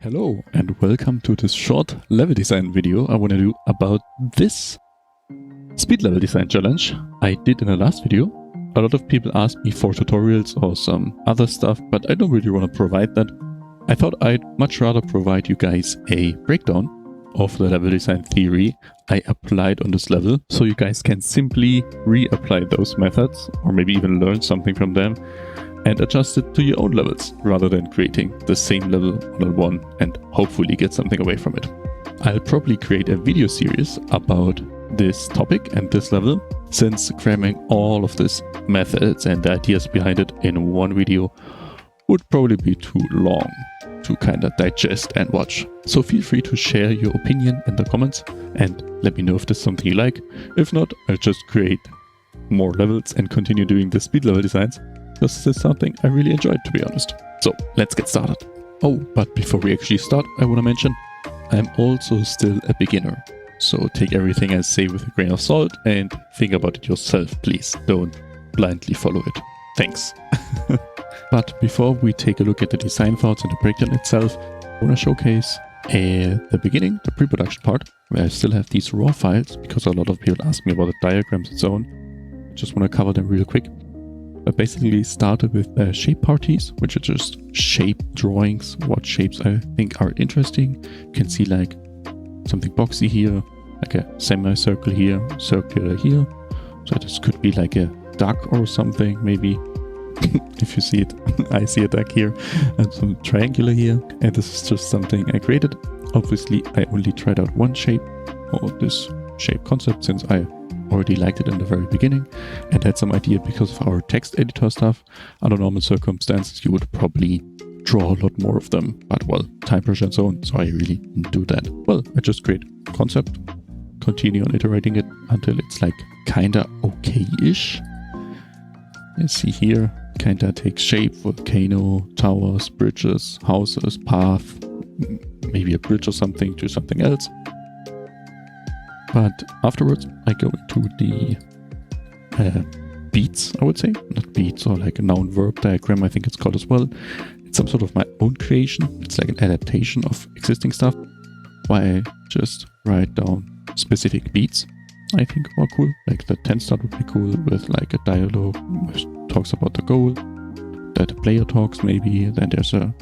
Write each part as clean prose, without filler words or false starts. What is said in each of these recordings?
Hello and welcome to this short level design video I want to do about this speed level design challenge I did in the last video. A lot of people asked me for tutorials or some other stuff, but I don't really want to provide that. I thought I'd much rather provide you guys a breakdown of the level design theory I applied on this level, so you guys can simply reapply those methods or maybe even learn something from them and adjust it to your own levels, rather than creating the same level one-on-one and hopefully get something away from it. I'll probably create a video series about this topic and this level, since cramming all of these methods and the ideas behind it in one video would probably be too long to kind of digest and watch. So feel free to share your opinion in the comments and let me know if this is something you like. If not, I'll just create more levels and continue doing the speed level designs. This is something I really enjoyed, to be honest. So let's get started. Oh, but before we actually start, I want to mention I'm also still a beginner. So take everything I say with a grain of salt and think about it yourself, please. Don't blindly follow it. Thanks. But before we take a look at the design thoughts and the breakdown itself, I want to showcase the beginning, the pre-production part, where I still have these raw files because a lot of people ask me about the diagrams and so on. I just want to cover them real quick. I basically started with shape parties, which are just shape drawings, what shapes I think are interesting. You can see like something boxy here, like a semicircle here, circular here. So this could be like a duck or something, maybe. If you see it, I see a duck here, and some triangular here. And this is just something I created. Obviously, I only tried out one shape, or this shape concept, since I already liked it in the very beginning and had some idea because of our text editor stuff. Under normal circumstances, you would probably draw a lot more of them, but well, time pressure and so on, so I really didn't do that. Well, I just create concept, continue on iterating it until it's like kinda okay-ish. You see here, kinda takes shape, volcano, towers, bridges, houses, path, maybe a bridge or something to something else. But afterwards, I go into the beats, I would say. Not beats, or like a noun-verb diagram, I think it's called as well. It's some sort of my own creation. It's like an adaptation of existing stuff, where I just write down specific beats I think are cool. Like the 10 start would be cool, with like a dialogue which talks about the goal, that the player talks maybe, then there's a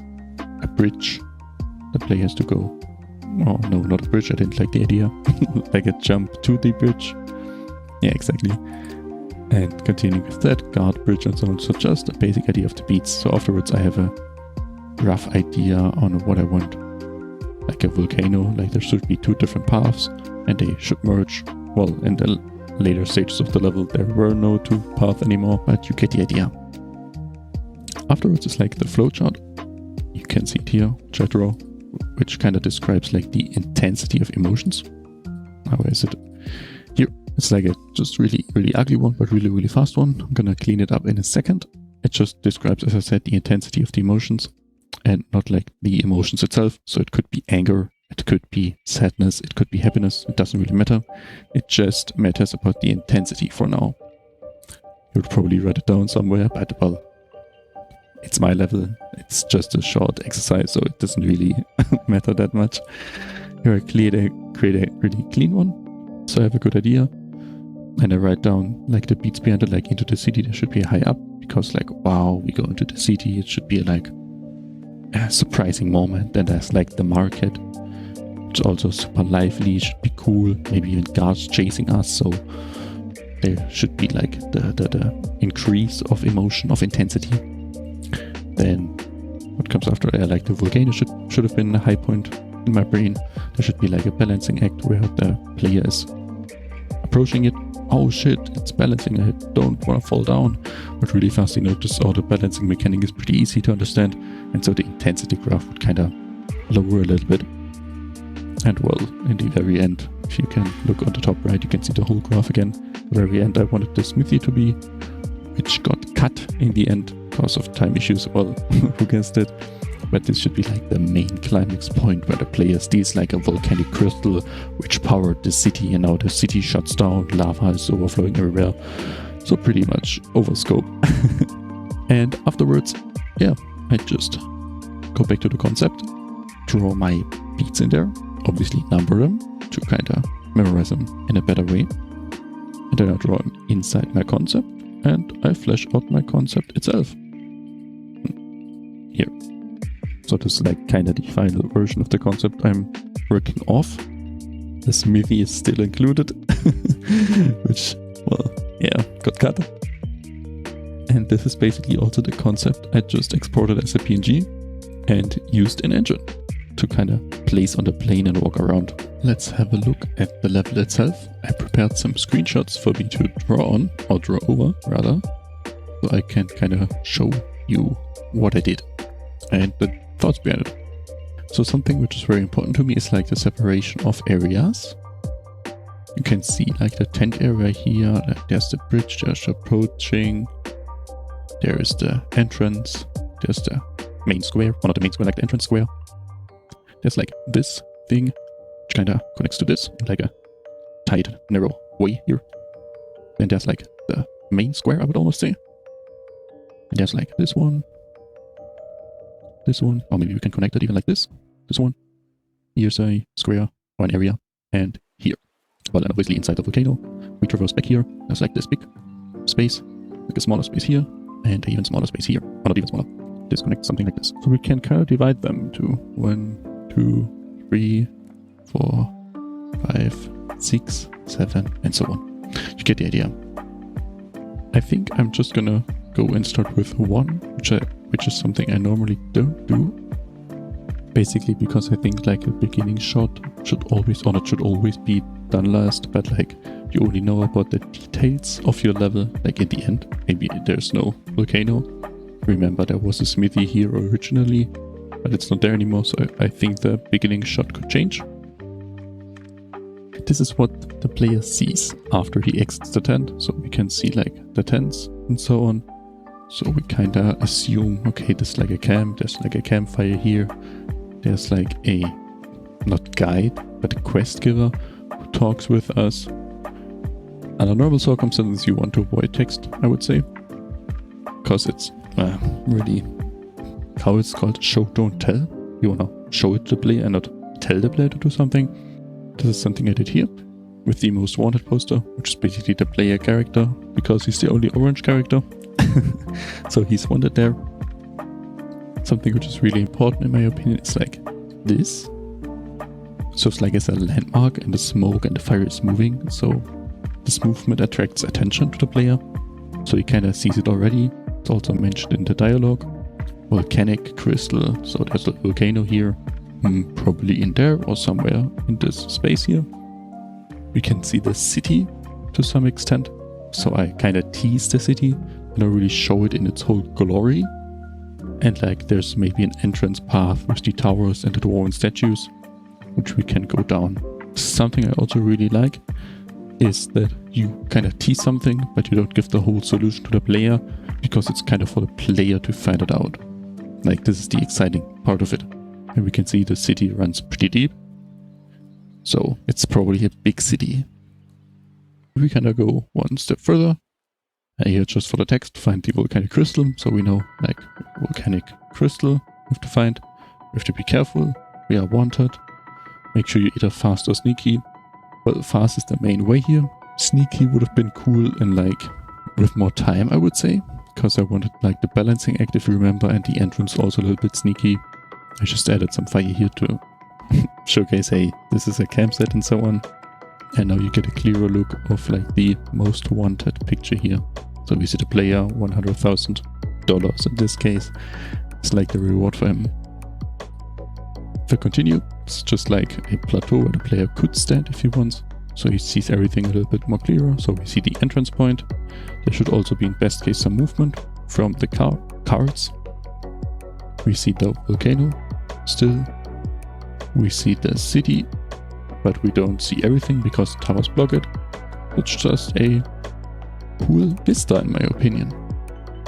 bridge the player has to go. Oh no, not a bridge, I didn't like the idea. Like a jump to the bridge. Yeah, exactly. And continuing with that, guard, bridge and so on. So just a basic idea of the beats. So afterwards I have a rough idea on what I want. Like a volcano, like there should be two different paths and they should merge. Well, in the later stages of the level there were no two paths anymore, but you get the idea. Afterwards is like the flowchart. You can see it here, which I draw, which kind of describes like the intensity of emotions. Now where is it? Here. It's like a just really ugly one, but really fast one. I'm gonna clean it up in a second. It just describes, as I said, the intensity of the emotions and not like the emotions itself. So it could be anger, it could be sadness, it could be happiness. It doesn't really matter. It just matters about the intensity for now. You would probably write it down somewhere, but well, it's my level. It's just a short exercise, so it doesn't really matter that much. Here I create a really clean one, so I have a good idea. And I write down like the beats behind it, like into the city, there should be a high up, because like, wow, we go into the city, it should be like a surprising moment. Then there's like the market, which is also super lively, should be cool, maybe even guards chasing us, so there should be like the increase of emotion, of intensity. Then what comes after, like the volcano should have been a high point in my brain. There should be like a balancing act where the player is approaching it. Oh shit, it's balancing, I don't want to fall down. But really fast you notice, the balancing mechanic is pretty easy to understand, and so the intensity graph would kind of lower a little bit. And well, in the very end, if you can look on the top right, you can see the whole graph again. The very end I wanted the smithy to be, which got cut in the end because of time issues. Well, who guessed it? But this should be like the main climax point where the player steals like a volcanic crystal which powered the city, and now the city shuts down, lava is overflowing everywhere. So pretty much over scope. And afterwards, yeah, I just go back to the concept, draw my beats in there, obviously number them to kind of memorize them in a better way. And then I draw them inside my concept and I flesh out my concept itself. Here. So this is like kind of the final version of the concept I'm working off. The smithy is still included, which, well, yeah, got cut. And this is basically also the concept I just exported as a PNG and used in Engine to kind of place on the plane and walk around. Let's have a look at the level itself. I prepared some screenshots for me to draw on, or draw over rather, so I can kind of show you what I did and the thoughts behind it. So something which is very important to me is like the separation of areas. You can see like the tent area here, there's the bridge, there's the approaching, there is the entrance, there's the main square, or not the main square, like the entrance square. There's like this thing, which kind of connects to this, in like a tight, narrow way here. Then there's like the main square, I would almost say. And there's like this one, or maybe we can connect it even like this one. Here's a square, or an area, and here. Well, and obviously inside the volcano, we traverse back here. There's like this big space, like a smaller space here, and an even smaller space here, or not even smaller. Disconnect something like this. So we can kind of divide them to 1, 2, 3, 4, 5, 6, 7, and so on. You get the idea. I think I'm just gonna go and start with 1, which is something I normally don't do. Basically because I think like a beginning shot should always, or not should always be done last, but like you only know about the details of your level, like in the end. Maybe there's no volcano. Remember there was a smithy here originally, but it's not there anymore, so I think the beginning shot could change. This is what the player sees after he exits the tent, so we can see like the tents and so on. So we kinda assume, okay, there's like a camp, there's like a campfire here, there's like a, not guide, but a quest giver who talks with us. Under normal circumstances you want to avoid text, I would say, because it's really how it's called, show don't tell. You wanna show it to the player and not tell the player to do something. This is something I did here with the most wanted poster, which is basically the player character, because he's the only orange character. So he's wanted there. Something which is really important in my opinion is like this. So it's like it's a landmark and the smoke and the fire is moving, so this movement attracts attention to the player. So he kind of sees it already. It's also mentioned in the dialogue. Volcanic crystal, so there's a volcano here, probably in there or somewhere in this space here. We can see the city to some extent, so I kind of tease the city and I really show it in its whole glory. And like there's maybe an entrance path with the towers and the dwarven statues, which we can go down. Something I also really like is that you kind of tease something, but you don't give the whole solution to the player, because it's kind of for the player to find it out. Like this is the exciting part of it. And we can see the city runs pretty deep. So it's probably a big city. We kind of go one step further. Here just for the text, find the volcanic crystal. So we know like volcanic crystal we have to find. We have to be careful. We are wanted. Make sure you're either fast or sneaky. Well, fast is the main way here. Sneaky would have been cool and like with more time, I would say, because I wanted like the balancing act, if you remember, and the entrance also a little bit sneaky. I just added some fire here to showcase, hey, this is a campsite and so on. And now you get a clearer look of like the most wanted picture here. So we see the player, $100,000 in this case. It's like the reward for him. If I continue, it's just like a plateau where the player could stand if he wants. So he sees everything a little bit more clearer. So we see the entrance point. There should also be in best case some movement from the cards. We see the volcano still. We see the city, but we don't see everything because the towers block it. It's just a cool vista in my opinion.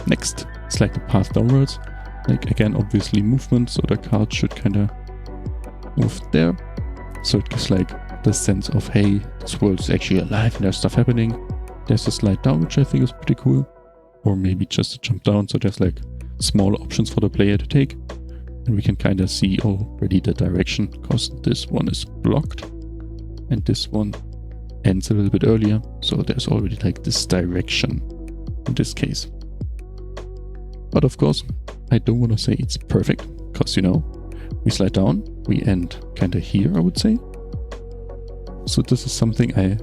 Next, it's like the path downwards. Like again, obviously movement, so the card should kind of move there. So it gives like the sense of, hey, this world is actually alive and there's stuff happening. There's a slide down, which I think is pretty cool. Or maybe just a jump down, so there's like small options for the player to take. And we can kind of see already the direction, because this one is blocked and this one ends a little bit earlier. So there's already like this direction in this case. But of course, I don't want to say it's perfect, because, you know, we slide down, we end kind of here, I would say. So this is something I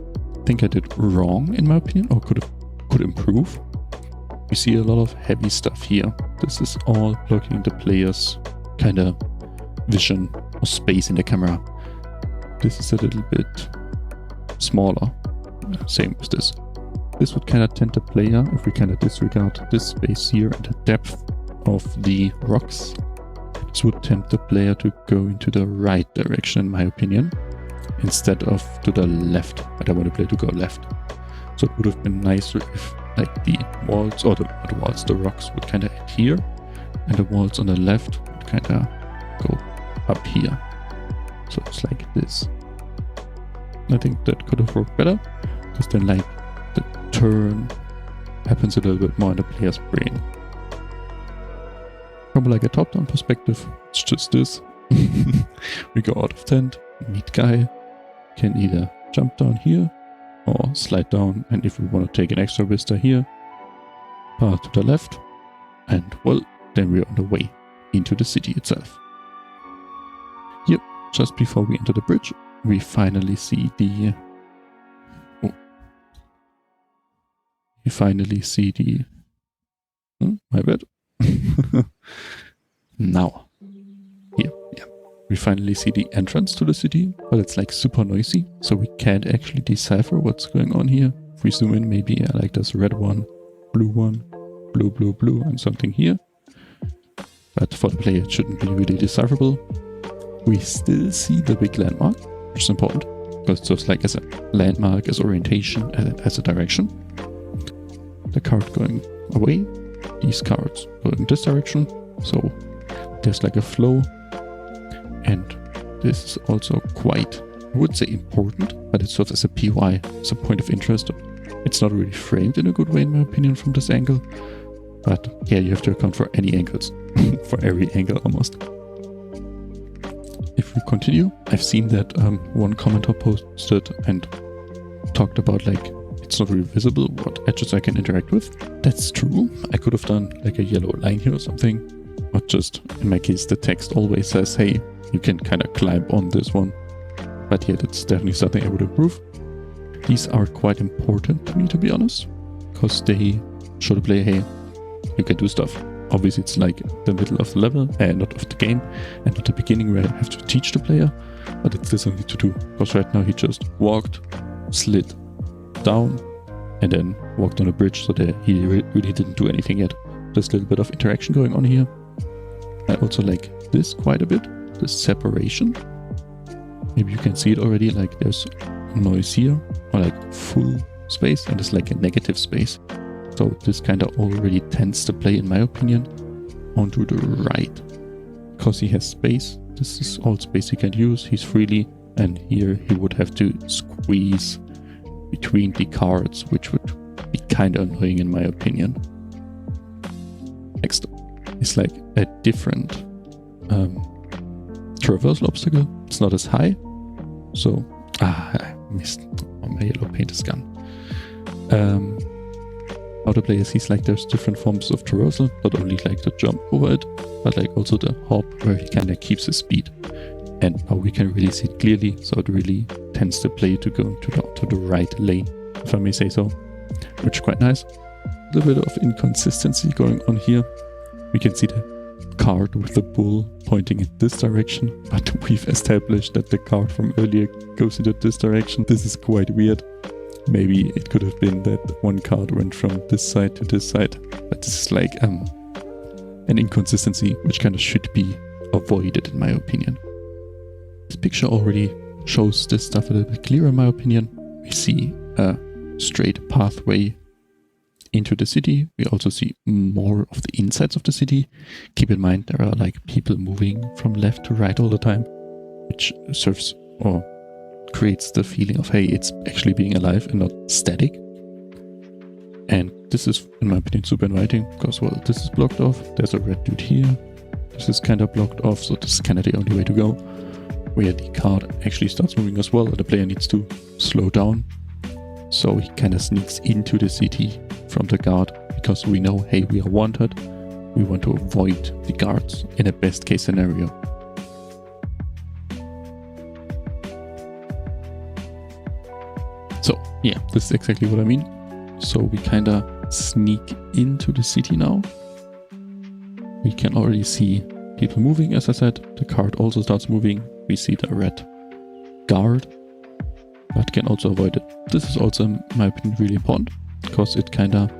think I did wrong, in my opinion, or could improve. We see a lot of heavy stuff here. This is all blocking the player's kind of vision or space in the camera. This is a little bit smaller. Same with this. This would kind of tend the player, if we kind of disregard this space here and the depth of the rocks, this would tempt the player to go into the right direction, in my opinion, instead of to the left. I don't want the player to go left. So it would have been nicer if like the walls, or the rocks would kind of end here, and the walls on the left would kind of go up here. So it's like this. I think that could have worked better, because then like the turn happens a little bit more in the player's brain. From like a top-down perspective, it's just this. We go out of tent, meet guy, can either jump down here or slide down, and if we want to take an extra vista here, path to the left, and well, then we're on the way into the city itself. Yep, just before we enter the bridge, we finally see the... my bad. Now, here, yeah. We finally see the entrance to the city, but it's like super noisy, so we can't actually decipher what's going on here. If we zoom in, maybe like there's a red one, blue, and something here. But for the player, it shouldn't be really decipherable. We still see the big landmark, which is important, because it's just like as a landmark, as orientation, as a direction. The card going away, these cards go in this direction, so there's like a flow. And this is also quite, I would say, important, but it serves as a POI, as a point of interest. It's not really framed in a good way, in my opinion, from this angle. But yeah, you have to account for any angles, for every angle almost. If we continue, I've seen that one commenter posted and talked about like, it's not really visible what edges I can interact with. That's true. I could have done like a yellow line here or something, but just in my case, the text always says, hey, you can kind of climb on this one. But yeah, that's definitely something I would improve. These are quite important to me, to be honest, because they show the player, hey, you can do stuff. Obviously, it's like the middle of the level, not of the game, and not the beginning where I have to teach the player, but it's still something to do. Because right now he just walked, slid down, and then walked on a bridge, so that he really didn't do anything yet. There's a little bit of interaction going on here. I also like this quite a bit, the separation. Maybe you can see it already, like there's noise here, or like full space, and there's like a negative space. So this kind of already tends to play, in my opinion, onto the right. Because he has space, this is all space he can use, he's freely, and here he would have to squeeze between the cards, which would be kind of annoying in my opinion. Next is like a different traversal obstacle. It's not as high, so I missed. Oh, my yellow paint is gone. How the player sees like there's different forms of traversal, not only like the jump over it, but like also the hop where he kind of keeps his speed. And now we can really see it clearly, so it really tends the player to go to the right lane, if I may say so, which is quite nice. A little bit of inconsistency going on here. We can see the card with the bull pointing in this direction, but we've established that the card from earlier goes into this direction. This is quite weird. Maybe it could have been that one card went from this side to this side, but this is like an inconsistency which kind of should be avoided, in my opinion. This picture already shows this stuff a little bit clearer, in my opinion. We see a straight pathway into the city. We also see more of the insides of the city. Keep in mind there are like people moving from left to right all the time, which serves or creates the feeling of, hey, it's actually being alive and not static. And this is, in my opinion, super inviting because, well, this is blocked off. There's a red dude here. This is kind of blocked off, so this is kind of the only way to go. Where the card actually starts moving as well, and the player needs to slow down. So he kind of sneaks into the city from the guard, because we know, hey, we are wanted. We want to avoid the guards in a best case scenario. So yeah, this is exactly what I mean. So we kind of sneak into the city now. We can already see people moving, as I said. The card also starts moving. We see the red guard, but can also avoid it. This is also, in my opinion, really important, because it kind of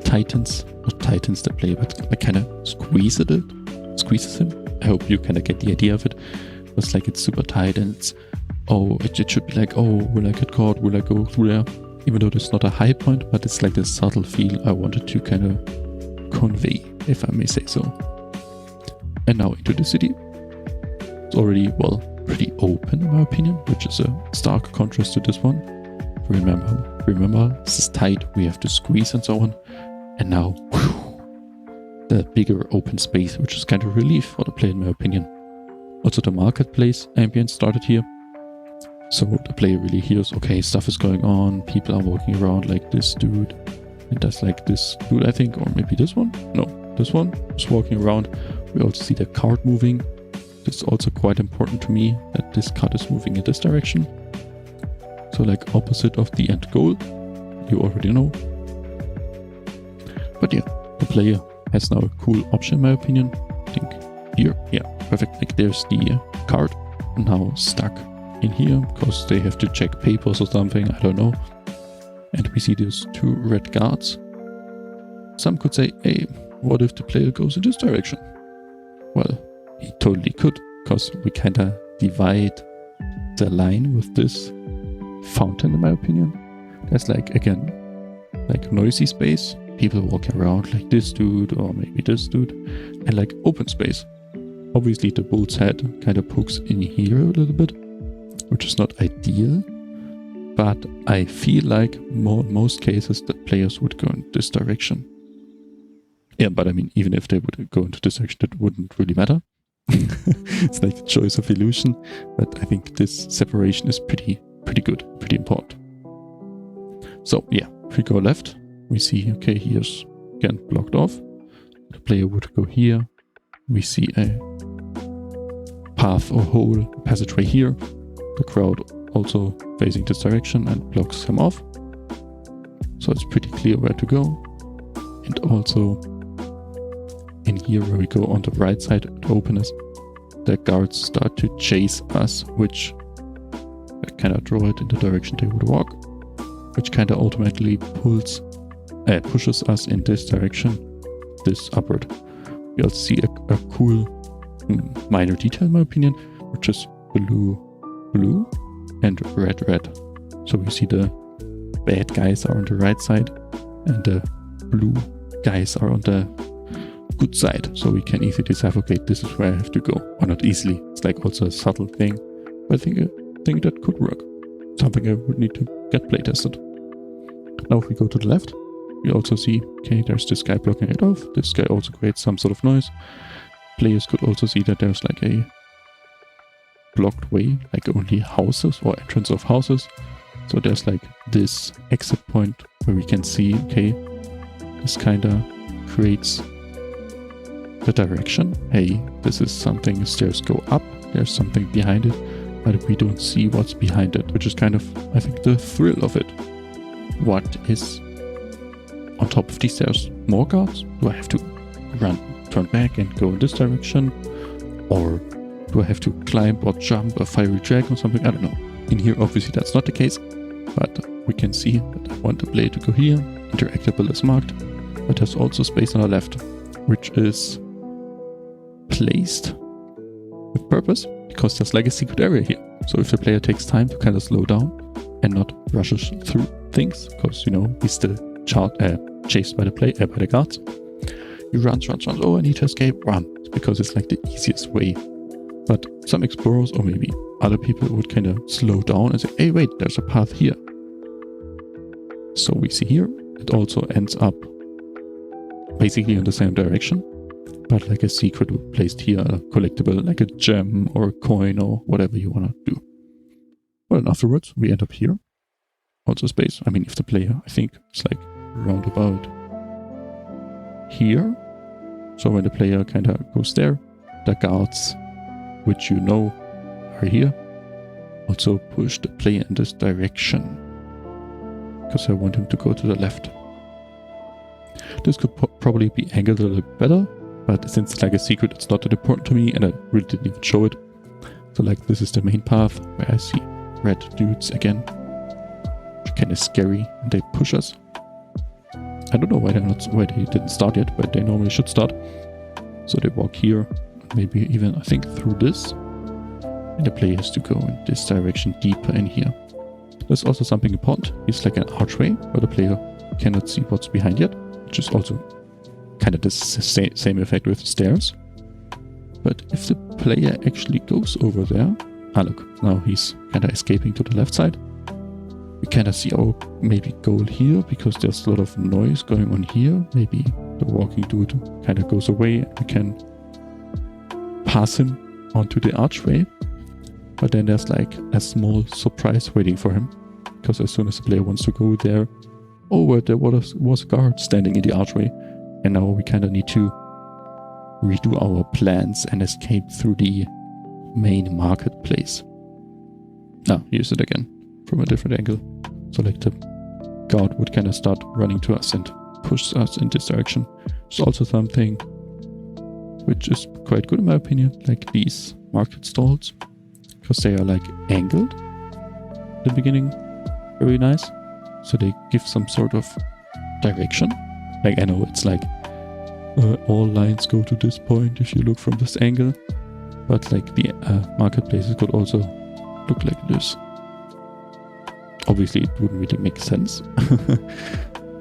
not tightens the play, but kind of squeezes him. I hope you kind of get the idea of it. It's like it's super tight, and it's, it should be like, will I get caught? Will I go through there? Even though there's not a high point, but it's like the subtle feel I wanted to kind of convey, if I may say so. And now into the city. It's already, pretty open in my opinion, which is a stark contrast to this one. Remember, this is tight, we have to squeeze and so on. And now, the bigger open space, which is kind of relief for the player in my opinion. Also the marketplace ambience started here. So the player really hears, okay, stuff is going on, people are walking around like this dude. And that's like this dude, I think, or maybe this one? No, this one is walking around. We also see the cart moving. This is also quite important to me, that this cart is moving in this direction. So like opposite of the end goal, you already know. But yeah, the player has now a cool option in my opinion. I think here, yeah, perfect. Like there's the cart now stuck in here, because they have to check papers or something, I don't know. And we see these two red guards. Some could say, hey, what if the player goes in this direction? Well, he totally could, because we kind of divide the line with this fountain in my opinion. There's like, again, like noisy space, people walking around like this dude or maybe this dude, and like open space. Obviously the bull's head kind of pokes in here a little bit, which is not ideal, but I feel like most cases the players would go in this direction. Yeah, but I mean, even if they would go into this direction, it wouldn't really matter. It's like the choice of illusion, but I think this separation is pretty good, pretty important. So yeah, if we go left, we see, okay, here's again blocked off. The player would go here. We see a path or hole, passageway here. The crowd also facing this direction and blocks him off. So it's pretty clear where to go. And also in here where we go on the right side at openness, the guards start to chase us, which I cannot draw it in the direction they would walk, which kind of automatically pushes us in this direction, this upward. We also see a cool minor detail in my opinion, which is blue and red. So we see the bad guys are on the right side and the blue guys are on the good side. So we can easily decide, okay, this is where I have to go. Or not easily. It's like also a subtle thing. But I think that could work. Something I would need to get play tested. Now if we go to the left, we also see, okay, there's this guy blocking it off. This guy also creates some sort of noise. Players could also see that there's like a blocked way, like only houses or entrance of houses. So there's like this exit point where we can see, okay, this kind of creates the direction. Hey, this is something, stairs go up, there's something behind it, but we don't see what's behind it, which is kind of, I think, the thrill of it. What is on top of these stairs? More guards? Do I have to turn back and go in this direction? Or do I have to climb or jump a fiery dragon or something? I don't know. In here, obviously, that's not the case, but we can see that I want the player to go here. Interactable is marked, but there's also space on the left, which is placed with purpose, because there's like a secret area here. So if the player takes time to kind of slow down and not rushes through things, because, you know, he's still chased by the guards, he runs. Oh, I need to escape, run, because it's like the easiest way. But some explorers or maybe other people would kind of slow down and say, hey, wait, there's a path here. So we see here, it also ends up basically in the same direction, but like a secret placed here, a collectible like a gem or a coin or whatever you want to do. Well, and afterwards we end up here. Also space. I mean, if the player, I think it's like roundabout here. So when the player kind of goes there, the guards, which you know are here, also push the player in this direction, because I want him to go to the left. This could probably be angled a little bit better, but since it's like a secret, it's not that important to me, and I really didn't even show it. So like this is the main path where I see red dudes again, which are kind of scary, and they push us. I don't know why they didn't start yet, but they normally should start. So they walk here, maybe even I think through this, and the player has to go in this direction deeper in here. There's also something important. It's like an archway where the player cannot see what's behind yet, which is also kind of the same effect with the stairs. But if the player actually goes over there, look, now he's kind of escaping to the left side. We kind of see our maybe goal here, because there's a lot of noise going on here. Maybe the walking dude kind of goes away and we can pass him onto the archway. But then there's like a small surprise waiting for him, because as soon as the player wants to go there, there was a guard standing in the archway, and now we kind of need to redo our plans and escape through the main marketplace. Here's it again from a different angle. So like the guard would kind of start running to us and push us in this direction. There's also something which is quite good in my opinion, like these market stalls, because they are like angled in the beginning. Very nice. So they give some sort of direction. Like I know it's like all lines go to this point if you look from this angle, but like the marketplaces could also look like this. Obviously it wouldn't really make sense,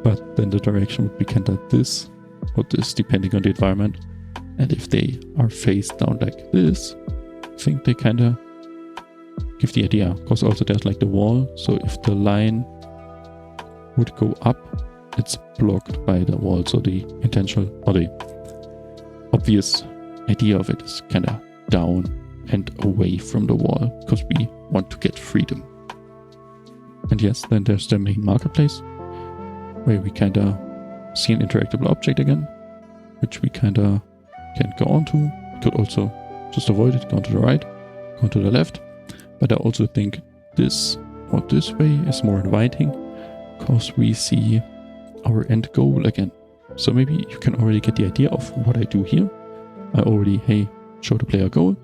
but then the direction would be kind of this or this depending on the environment. And if they are face down like this, I think they kind of give the idea, because also there's like the wall, so if the line would go up, it's blocked by the wall. So the intentional or the obvious idea of it is kind of down and away from the wall, because we want to get freedom. And yes, then there's the main marketplace, where we kind of see an interactable object again, which we kind of can go on to. We could also just avoid it, go to the right, go to the left. But I also think this or this way is more inviting, because we see our end goal again. So maybe you can already get the idea of what I do here. I already, show the player a goal,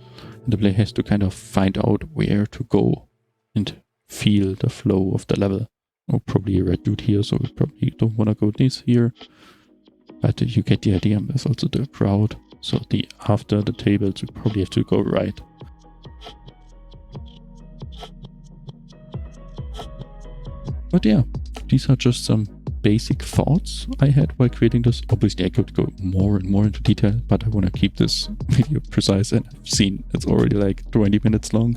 and the player has to kind of find out where to go and feel the flow of the level. Or probably a red dude here, so we probably don't want to go this here. But you get the idea. There's also the crowd. So after the tables, we probably have to go right. But yeah, these are just some basic thoughts I had while creating this. Obviously I could go more and more into detail, but I want to keep this video precise, and I've seen it's already like 20 minutes long,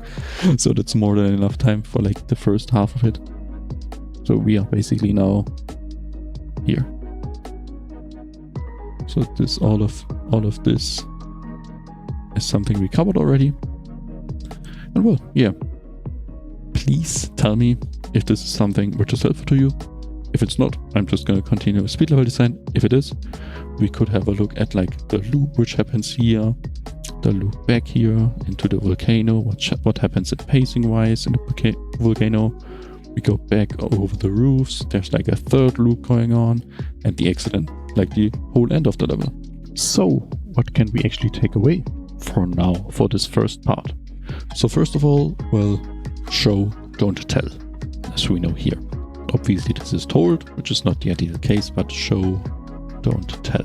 so that's more than enough time for like the first half of it. So we are basically now here. So this all of this is something we covered already. And well, yeah, please tell me if this is something which is helpful to you. If it's not, I'm just going to continue with speed level design. If it is, we could have a look at like the loop which happens here, the loop back here into the volcano, what happens at pacing wise in the volcano. We go back over the roofs, there's like a third loop going on, and the accident, like the whole end of the level. So what can we actually take away for now for this first part? So first of all, well, show, don't tell, as we know here. Obviously this is told, which is not the ideal case, but show, don't tell.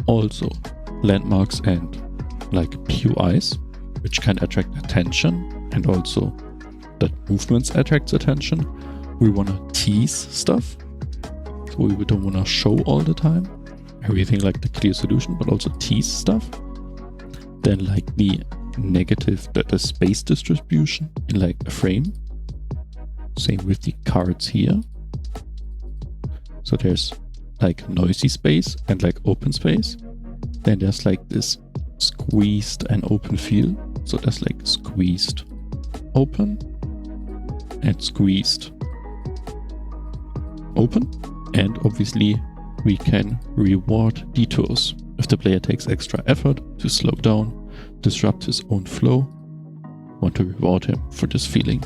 Also, landmarks and like POIs, which can attract attention, and also that movements attracts attention. We want to tease stuff, so we don't want to show all the time everything like the clear solution, but also tease stuff. Then like the negative, the space distribution in like a frame. Same with the cards here. So there's like noisy space and like open space. then there's like this squeezed and open feel. So there's like squeezed open and squeezed open. And obviously we can reward detours. If the player takes extra effort to slow down, disrupt his own flow, want to reward him for this feeling.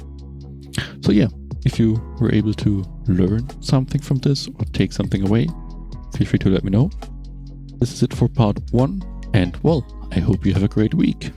So yeah, if you were able to learn something from this or take something away, feel free to let me know. This is it for part 1, and well, I hope you have a great week.